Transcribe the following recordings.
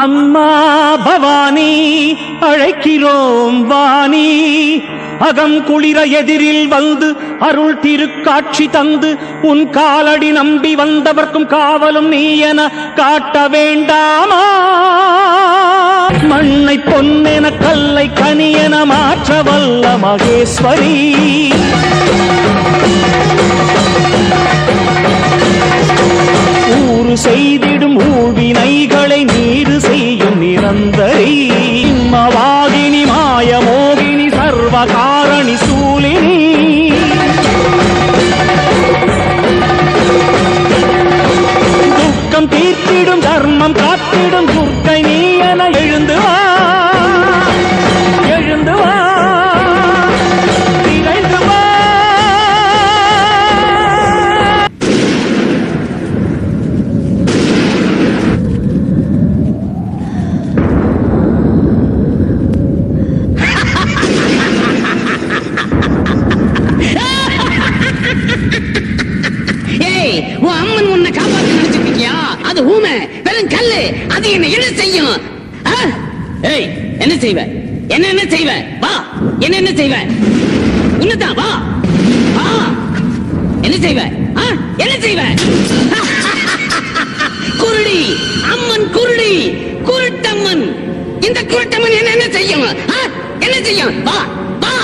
அம்மா பவானி அழைக்கிறோம் வாணி, அகம் குளிர எதிரில் வந்து அருள் திருக்காட்சி தந்து உன் காலடி நம்பி வந்தவர்க்கும் காவலும் நீ என காட்ட வேண்டாமா? மண்ணை பொன்னென கல்லை கனியென மாற்ற வல்ல மகேஸ்வரி, ஊறு செய்திடும் ஊழ்வினைகளை நீடு செய்யும் நிரந்தரி, மவாகினி மாயமோகினி சர்வகாரணி சூலினி, துக்கம் தீர்த்திடும் தர்மம் காத்திடும் துர்க்கை நீ என எழுந்து வா, எழுந்து வா, திகழ்ந்து வா. அம்மன் உன்னை காப்பாற்ற நினைச்சிருக்கியா? அது ஊமை வெறும் கல்லு, அது என்ன என்ன செய்யும்? ஏய், என்ன செய்வ? என்ன என்ன செய்வ? வா, என்ன என்ன செய்வ? உன்னதான் வா, வா, என்ன செய்வ? என்ன செய்வ? குருடி அம்மன், குருடி குருட்டம்மன். இந்த குருட்டம்மன் என்ன என்ன செய்யும்? என்ன செய்யும்? வா, வா.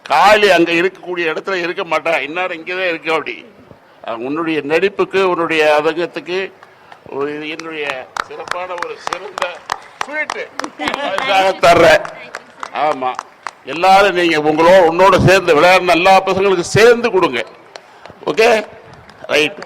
காளி அங்க இருக்கக்கூடிய இடத்துல இருக்க மாட்டா, இன்னாரும் இங்கதான் இருக்க. அப்படி உன்னுடைய நடிப்புக்கு, உன்னுடைய அதங்கத்துக்கு என்னுடைய சிறப்பான ஒரு சிறந்த தர்றேன். ஆமா, எல்லாரும் நீங்க உன்னோட சேர்ந்து விளையாடுற எல்லா பசங்களுக்கு சேர்ந்து கொடுங்க. Okay, right.